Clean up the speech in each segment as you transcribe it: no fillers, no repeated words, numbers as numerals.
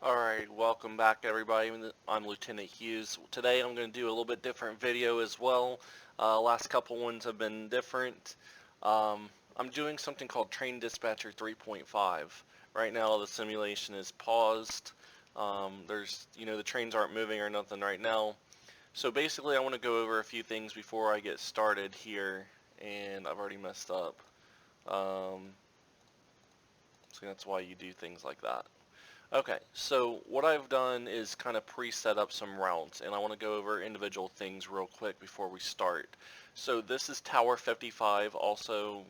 Alright, welcome back everybody. I'm Lieutenant Hughes. Today I'm going to do a little bit different video as well. Last couple ones have been different. I'm doing something called Train Dispatcher 3.5. Right now the simulation is paused. The trains aren't moving or nothing right now. So basically I want to go over a few things before I get started here, and I've already messed up. So that's why you do things like that. Okay, so what I've done is kind of pre-set up some routes, and I want to go over individual things real quick before we start. So this is Tower 55, also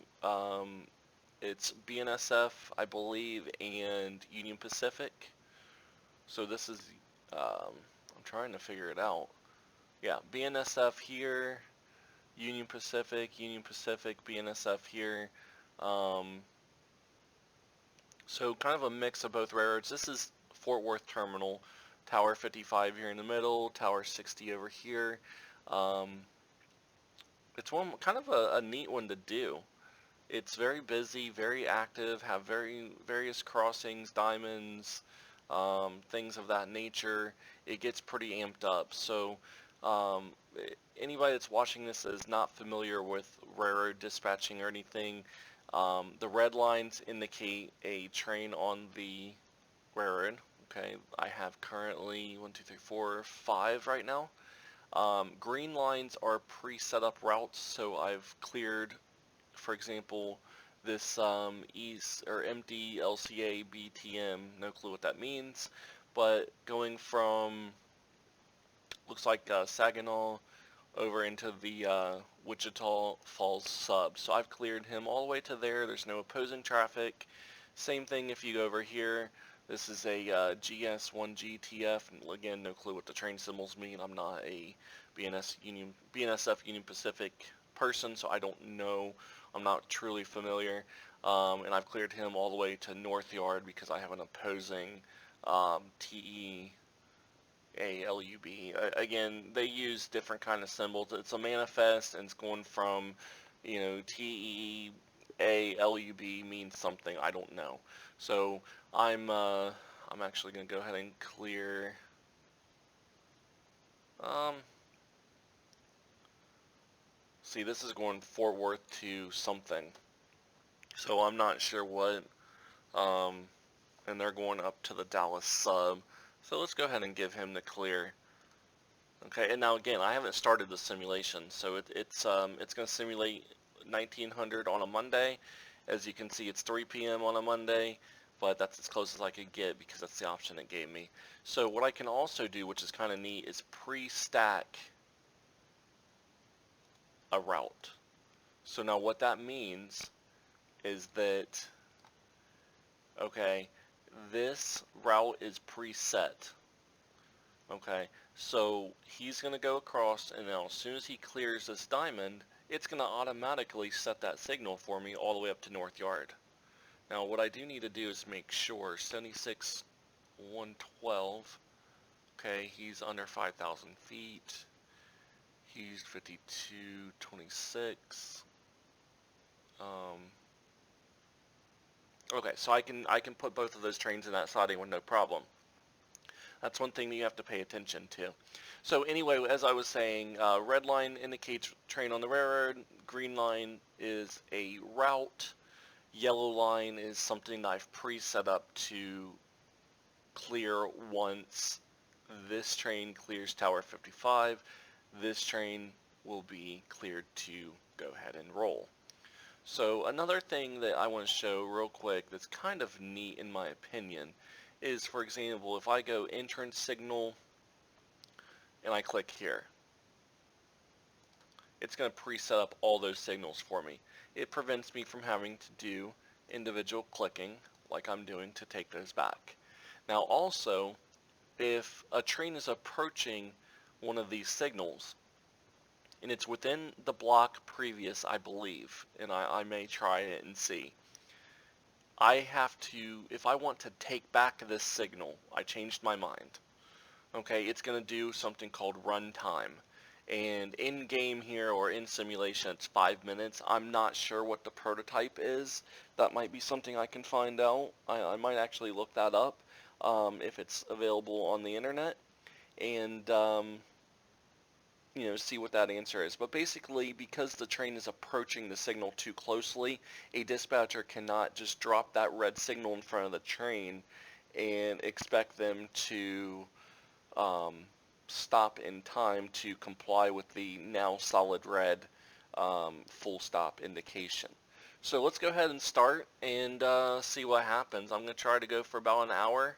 it's BNSF, I believe, and Union Pacific. So this is, I'm trying to figure it out. Yeah, BNSF here, Union Pacific, BNSF here. Um, So kind of a mix of both railroads. This is Fort Worth Terminal, Tower 55 here in the middle, Tower 60 over here. Um, it's kind of a neat one to do. It's very busy, very active, have various crossings, diamonds, things of that nature. It gets pretty amped up. So um, anybody that's watching this is not familiar with railroad dispatching or anything. The red lines indicate a train on the railroad. Okay, I have currently 1, 2, 3, 4, 5 right now. Green lines are pre-set up routes, so I've cleared, for example, this east or empty LCA BTM. No clue what that means, but going from looks like Saginaw over into the Wichita Falls sub. So I've cleared him all the way to there. There's no opposing traffic. Same thing if you go over here. This is a GS1GTF. And again, no clue what the train symbols mean. I'm not a BNSF Union Pacific person, so I don't know. I'm not truly familiar. And I've cleared him all the way to North Yard because I have an opposing TE ALUB. Again, they use different kind of symbols. It's a manifest, and it's going from, TEALUB means something I don't know. So I'm actually gonna go ahead and clear. Um, See, this is going Fort Worth to something, so I'm not sure what. Um, and they're going up to the Dallas sub. So let's go ahead and give him the clear. Okay, and now again, I haven't started the simulation, so it's going to simulate 1900 on a Monday. As you can see, it's 3 p.m. on a Monday, but that's as close as I could get because that's the option it gave me. So what I can also do, which is kind of neat, is pre-stack a route. So now what that means is that, okay, this route is preset. Okay, so he's going to go across, and now as soon as he clears this diamond, it's going to automatically set that signal for me all the way up to North Yard. Now what I do need to do is make sure 76 112, okay, he's under 5,000 feet, he's 5226. Okay, so I can put both of those trains in that siding with no problem. That's one thing that you have to pay attention to. So anyway, as I was saying, red line indicates train on the railroad, green line is a route, yellow line is something I've pre-set up to clear once this train clears Tower 55. This train will be cleared to go ahead and roll. So another thing that I want to show real quick that's kind of neat in my opinion is, for example, if I go entrance signal and I click here, it's going to pre-set up all those signals for me. It prevents me from having to do individual clicking like I'm doing to take those back. Now also, if a train is approaching one of these signals and it's within the block previous, I believe, and I may try it and see, I have to, if I want to take back this signal, I changed my mind. Okay, it's going to do something called runtime. And in game here or in simulation it's 5 minutes. I'm not sure what the prototype is. That might be something I can find out. I might actually look that up if it's available on the internet, and you know, see what that answer is. But basically, because the train is approaching the signal too closely, a dispatcher cannot just drop that red signal in front of the train and expect them to um, stop in time to comply with the now solid red full stop indication. So let's go ahead and start and see what happens. I'm going to try to go for about an hour.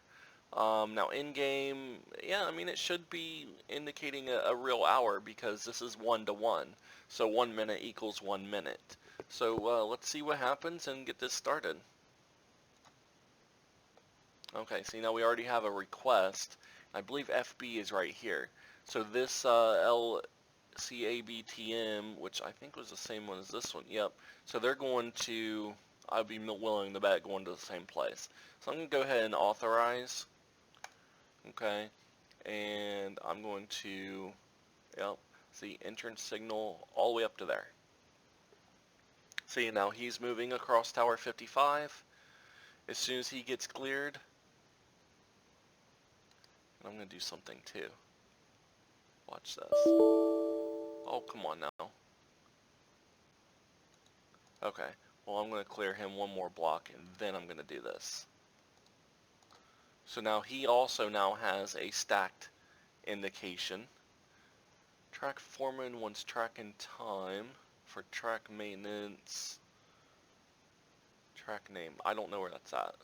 Now in-game, yeah, I mean, it should be indicating a real hour because this is 1-to-1. So 1 minute equals 1 minute. So let's see what happens and get this started. Okay, see, now we already have a request. I believe FB is right here. So this LCABTM, which I think was the same one as this one, yep. So they're going to, I'd be willing to bet, going to the same place. So I'm going to go ahead and authorize. Okay, and I'm going to, yep, see, entrance signal all the way up to there. See, now he's moving across Tower 55. As soon as he gets cleared, I'm going to do something too. Watch this. Oh, come on now. Okay, well, I'm going to clear him one more block, and then I'm going to do this. So now he also now has a stacked indication. Track foreman wants track and time for track maintenance. Track name, I don't know where that's at.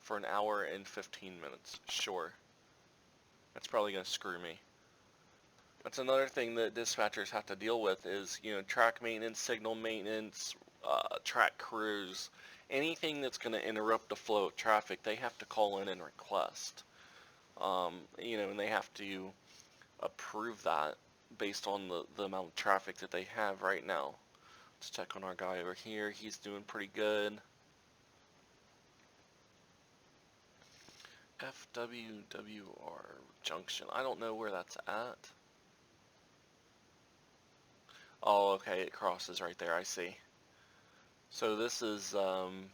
For an hour and 15 minutes, sure. That's probably going to screw me. That's another thing that dispatchers have to deal with is, you know, track maintenance, signal maintenance, track crews. Anything that's going to interrupt the flow of traffic, they have to call in and request. You know, and they have to approve that based on the amount of traffic that they have right now. Let's check on our guy over here. He's doing pretty good. FWWR Junction. I don't know where that's at. Oh, okay, it crosses right there, I see. So this is, I'm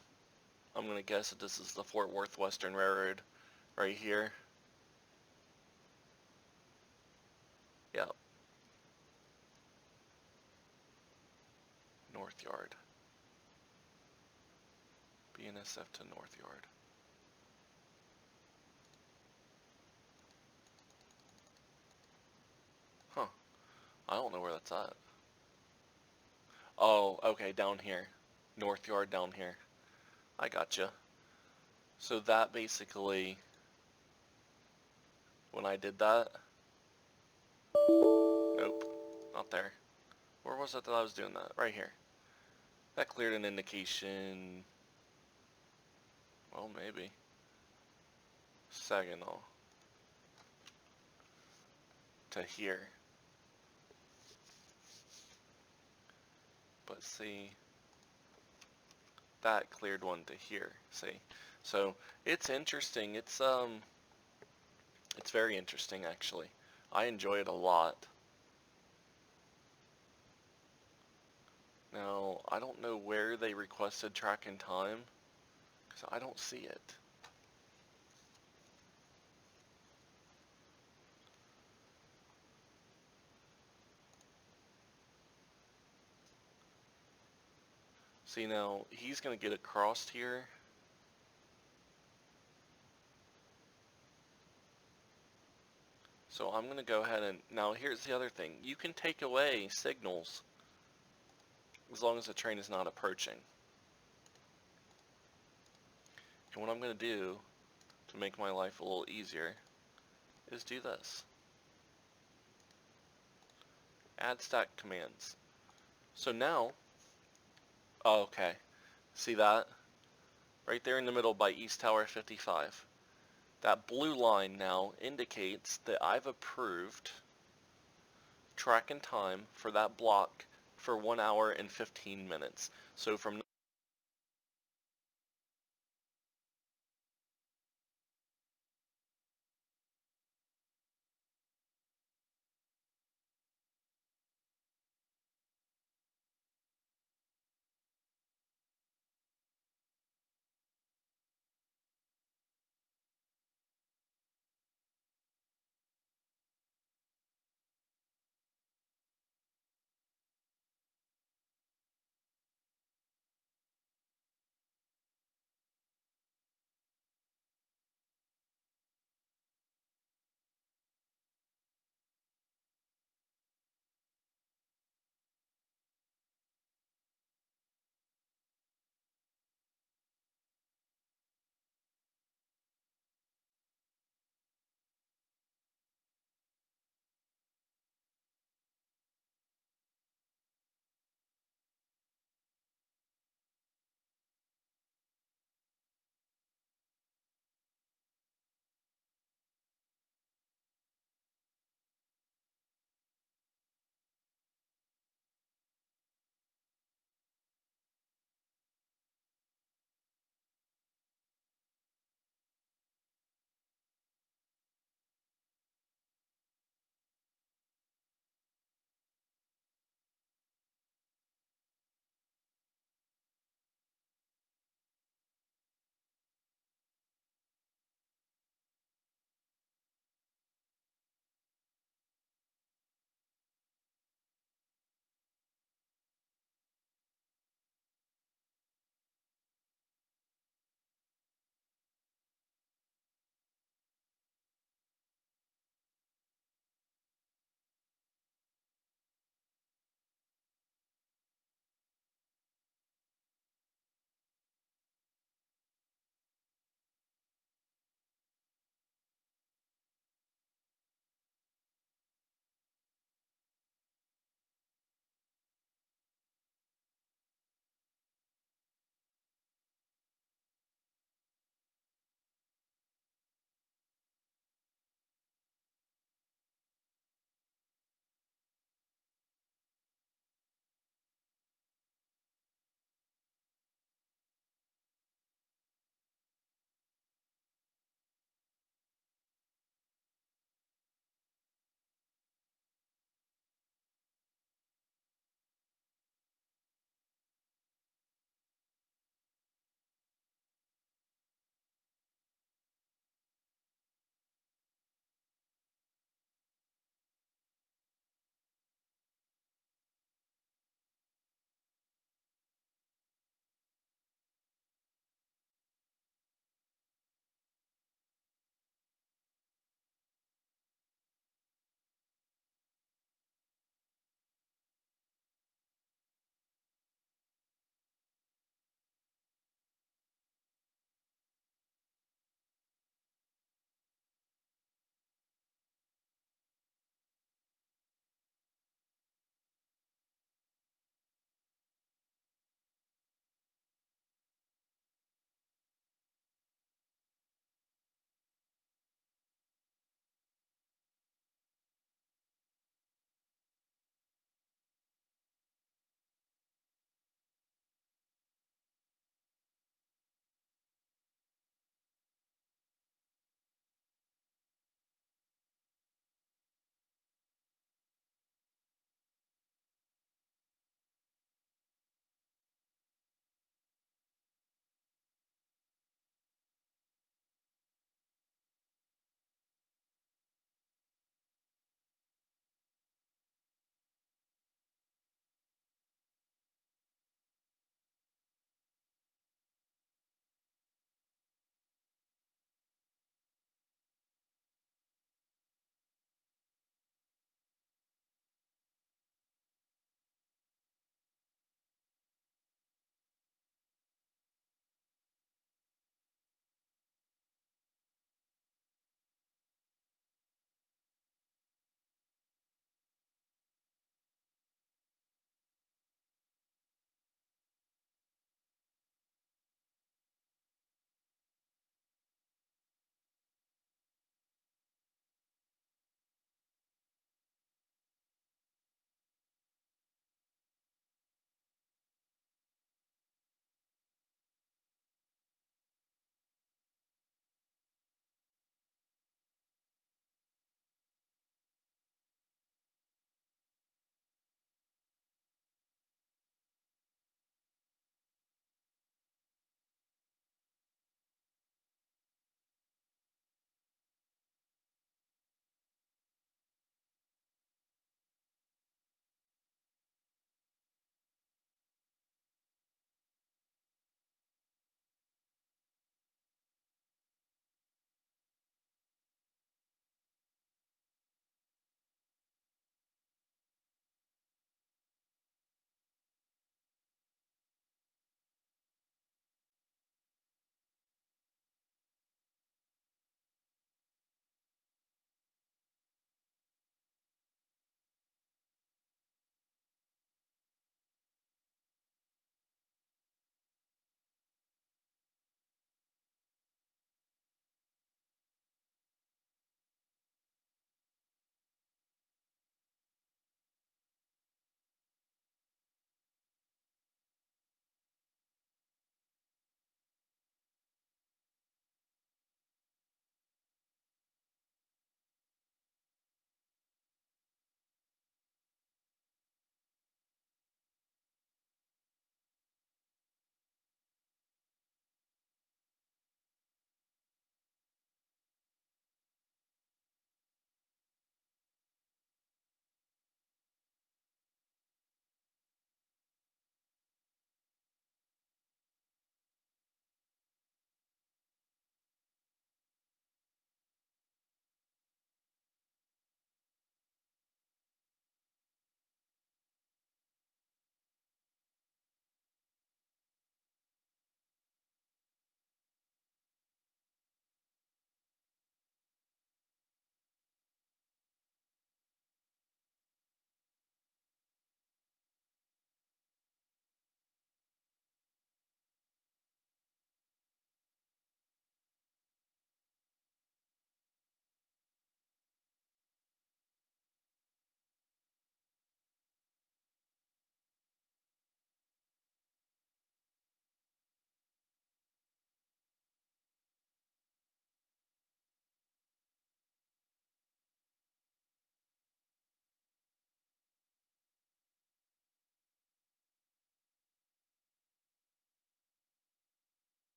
going to guess that this is the Fort Worth Western Railroad right here. Yep. North Yard. BNSF to North Yard. Huh. I don't know where that's at. Oh, okay, down here. North Yard down here. I gotcha. So that basically, when I did that, nope, not there. Where was it that I was doing that? Right here. That cleared an indication, well, maybe. Saginaw. To here. But see, that cleared one to here, see. So it's interesting. It's very interesting actually. I enjoy it a lot. Now, I don't know where they requested track and time, because I don't see it. See, now, he's going to get across here. So I'm going to go ahead and, now here's the other thing. You can take away signals as long as the train is not approaching. And what I'm going to do to make my life a little easier is do this. Add stack commands. So now, oh, okay, see that? Right there in the middle by East Tower 55. That blue line now indicates that I've approved track and time for that block for 1 hour and 15 minutes. So from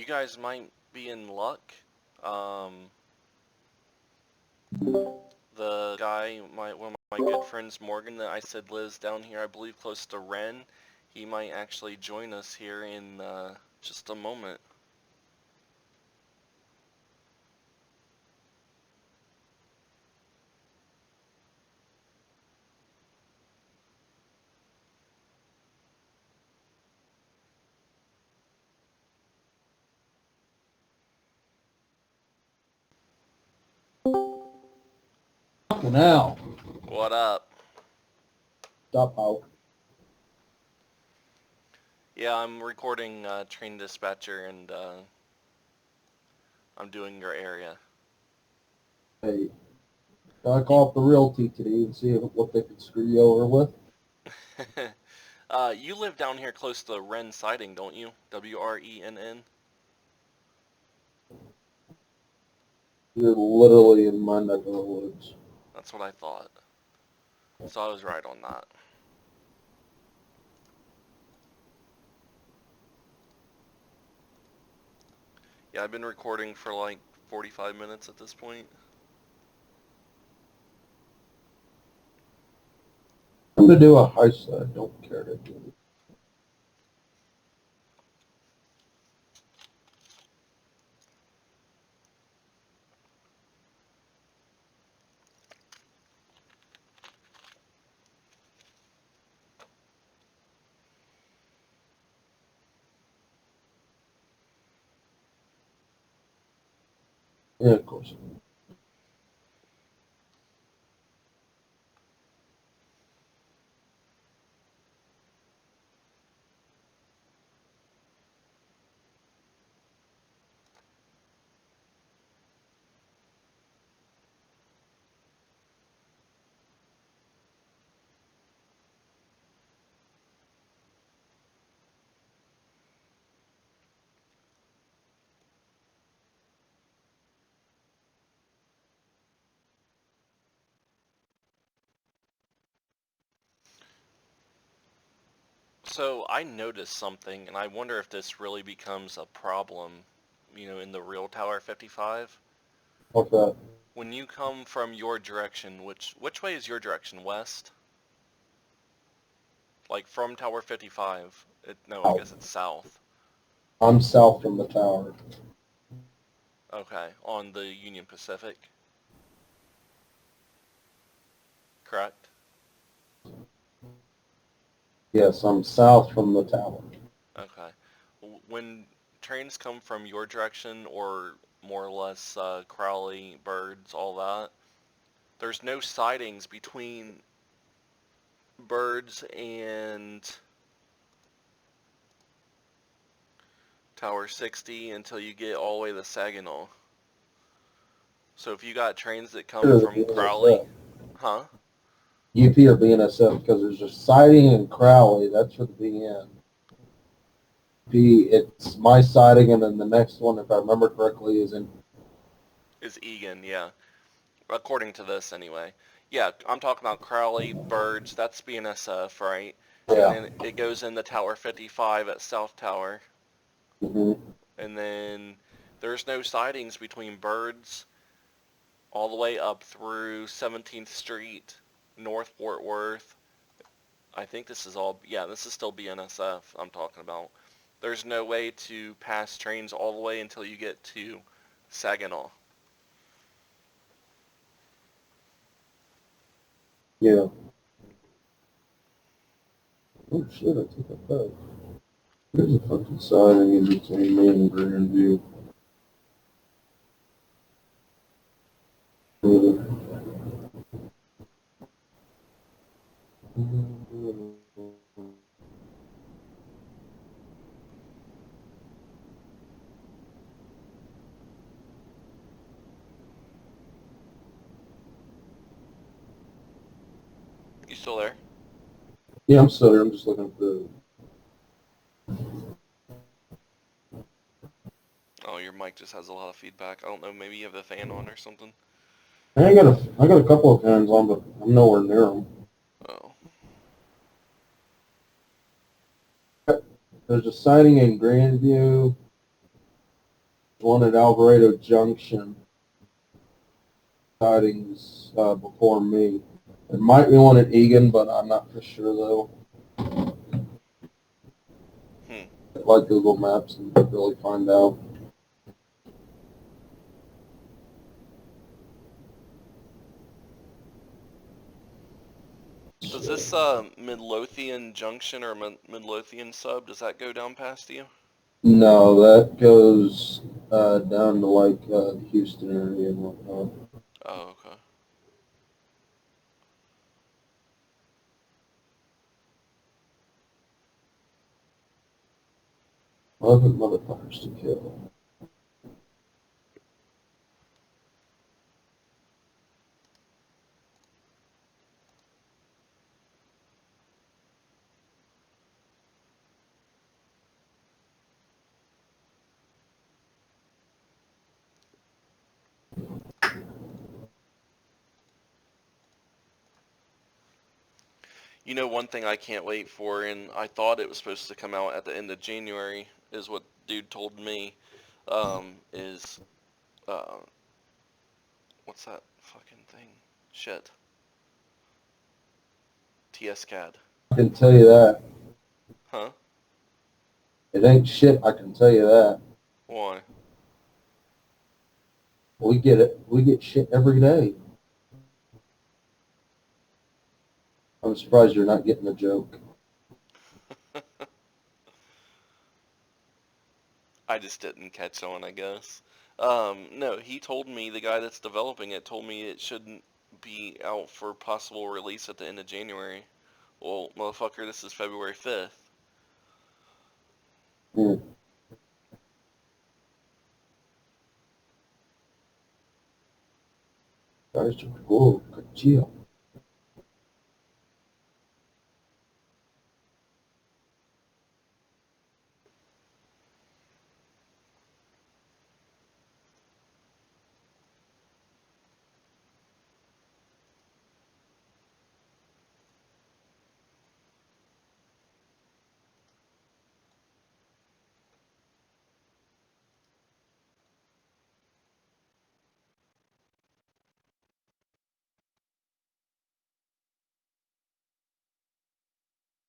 you guys might be in luck. The guy, one of my good friends, Morgan, that I said lives down here, I believe close to Wren, he might actually join us here in just a moment. Now, What up? stop out. Yeah, I'm recording Train Dispatcher, and I'm doing your area. Hey, I call up the realty today and see what they could screw you over with. You live down here close to Wren Siding, don't you? Wrenn? You're literally in my neck of the woods. That's what I thought. So I was right on that. Yeah, I've been recording for like 45 minutes at this point. I'm to do a heist that I don't care to do. Yeah, of course. So I noticed something, and I wonder if this really becomes a problem, in the real Tower 55. What's that? When you come from your direction, which way is your direction? West? Like from Tower 55? No, I guess it's south. I'm south from the tower. Okay, on the Union Pacific. Correct? Yes, I'm south from the tower. Okay. When trains come from your direction, or more or less Crowley, Birds, all that, there's no sidings between Birds and Tower 60 until you get all the way to Saginaw. So if you got trains that come Or the from Crowley, BNSF. huh? UP or BNSF, because there's a siding in Crowley. That's for the BN. It's my siding, and then the next one, if I remember correctly, is in. Is Egan, yeah. According to this, anyway. Yeah, I'm talking about Crowley, Birds, that's BNSF, right? And Yeah. then it goes in the Tower 55 at South Tower. Mm-hmm. And then there's no sidings between Birds all the way up through 17th Street, North Fort Worth. I think this is all, yeah, this is still BNSF I'm talking about. There's no way to pass trains all the way until you get to Saginaw. Yeah. Oh shit! I took a photo. There's a fucking siding in between me and Grandview. You still there? Yeah, I'm still here. I'm just looking at the. Oh, your mic just has a lot of feedback. I don't know, maybe you have the fan on or something? I got a couple of fans on, but I'm nowhere near them. Oh. There's a siding in Grandview. one at Alvarado Junction sightings before me. There might be one at Egan, but I'm not for sure though. Like Google Maps and really find out. Does this Midlothian Junction or Midlothian sub, does that go down past you? No, that goes down to like the Houston area and whatnot. Oh, okay. Love it, motherfuckers to kill. You know, one thing I can't wait for, and I thought it was supposed to come out at the end of January, is what dude told me, is, uh, what's that fucking thing? Shit. TSCAD. I can tell you that. Huh? It ain't shit, I can tell you that. Why? We get it. We get shit every day. I'm surprised you're not getting the joke. I just didn't catch on, I guess. No, he told me, the guy that's developing it told me it shouldn't be out for possible release at the end of January. Well, motherfucker, this is February 5th. Hmm. Guys are cool. Good deal.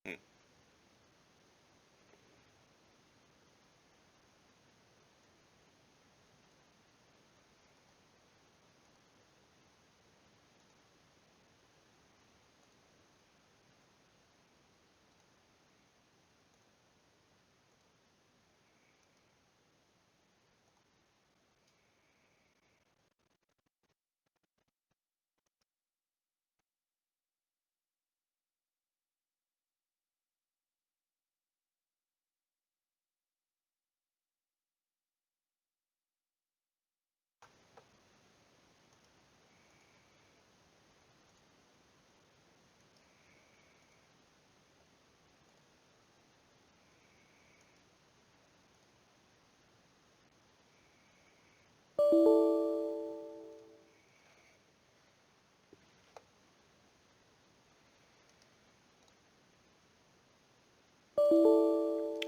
Hmm.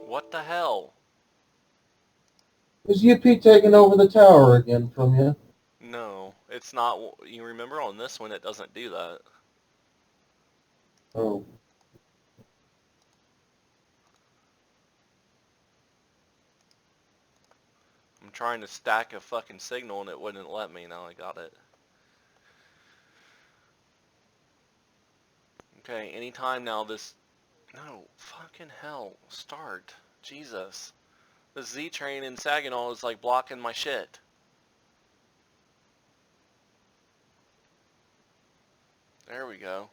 What the hell? Is UP taking over the tower again from you? No, it's not. You remember on this one, it doesn't do that. Oh. I'm trying to stack a fucking signal and it wouldn't let me. Now I got it. Okay, anytime now this... No, fucking hell. Start. Jesus. The Z train in Saginaw is like blocking my shit. There we go.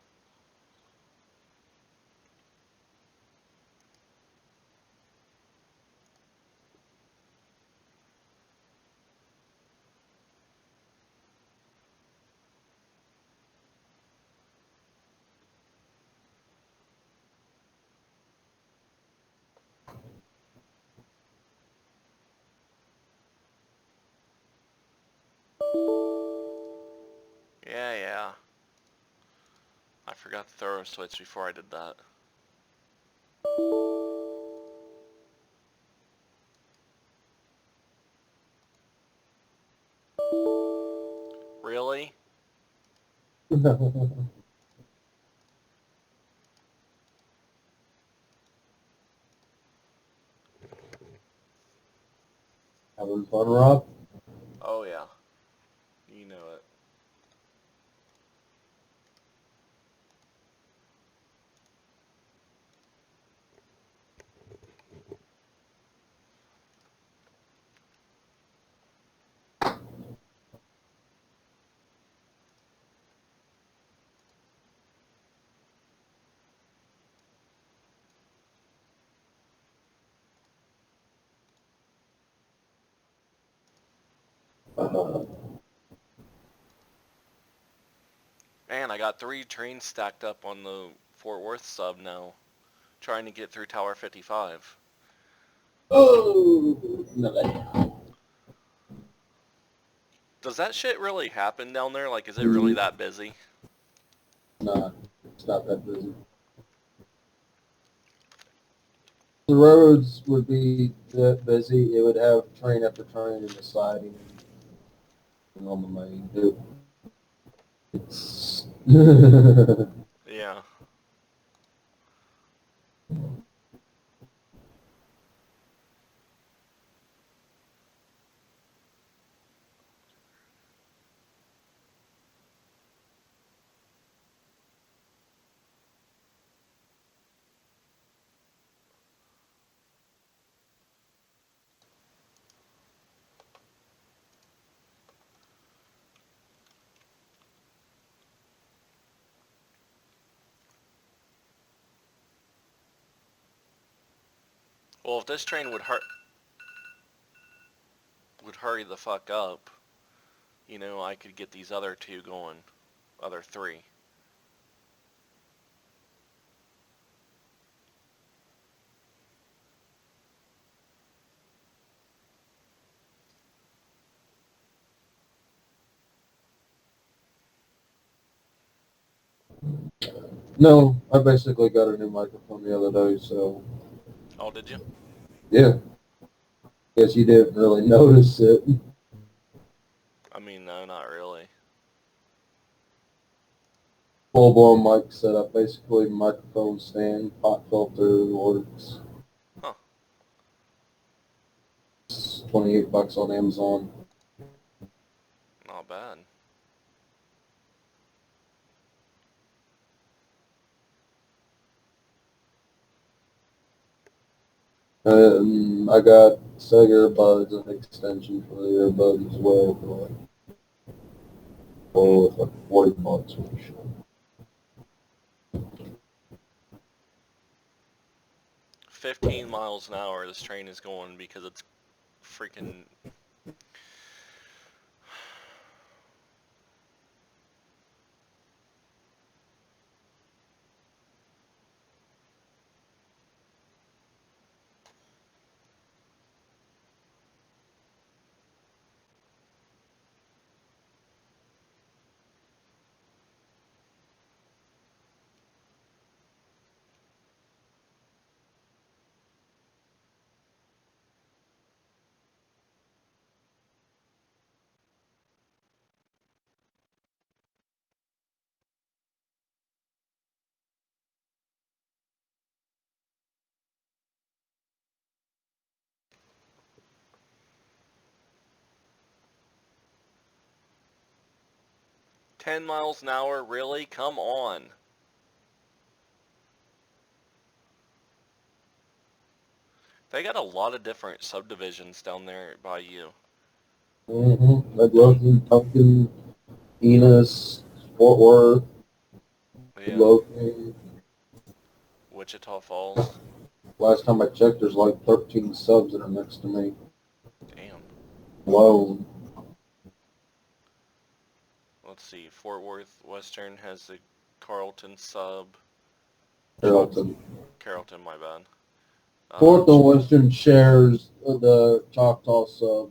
Yeah, yeah. I forgot to throw a switch before I did that. Having fun, Rob? Oh yeah, you know it. Uh, Man, I got 3 trains stacked up on the Fort Worth sub now, trying to get through Tower 55. oh, no, Does that shit really happen down there? Like, is it really that busy? nah, it's not that busy. The roads would be that busy. It would have train after train in the siding and on the main. It's Yeah. Well, if this train would hurry the fuck up, you know, I could get these other 2 going. Other 3. no. I basically got a new microphone the other day, so Oh, did you? yeah. Guess you didn't really notice it. I mean, no, not really. Full blown mic setup, basically microphone stand, pop filter works. Huh. It's $28 on Amazon. Not bad. And I got Sega earbuds and extension for the earbuds as well for like $40 for the show. 15 miles an hour this train is going because it's freaking... "10 miles an hour, really? Come on." They got a lot of different subdivisions down there by you. Don't... Midlothian, Pumpkin, Enos, Fort Worth, Yeah. Midlothian. Wichita Falls. Last time I checked, there's like 13 subs that are next to me Damn. alone. Let's see. Fort Worth Western has the Carlton sub. Chalk... Carrollton. Carrollton, my bad. Fourth and Western shares the Choctaw sub.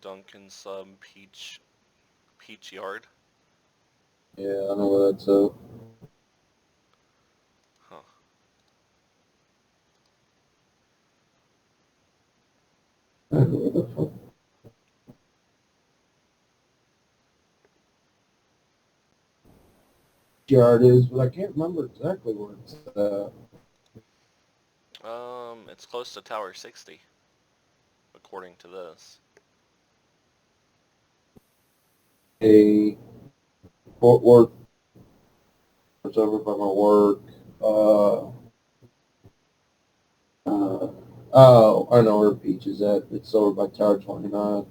Duncan sub Peach Yard. Yeah, I know where that's at. Huh. yard is, but I can't remember exactly where it's at. It's close to Tower 60, according to this. A Fort Worth, it's over by my work. Oh, I know where Peach is at. It's over by Tower 29.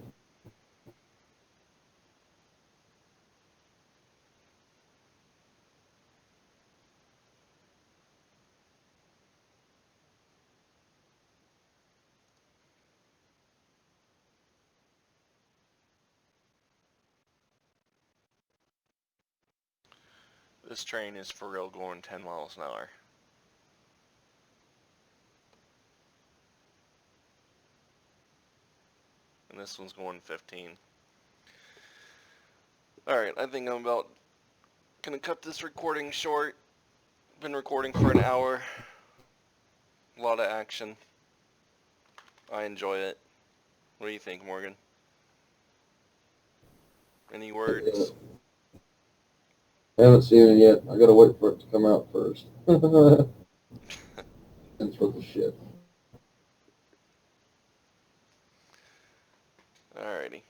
This train is for real going 10 miles an hour. And this one's going 15. Alright, I think I'm about gonna cut this recording short. Been recording for an hour. A lot of action. I enjoy it. What do you think, Morgan? Any words? I haven't seen it yet. I gotta wait for it to come out first. That's for the shit. Alrighty.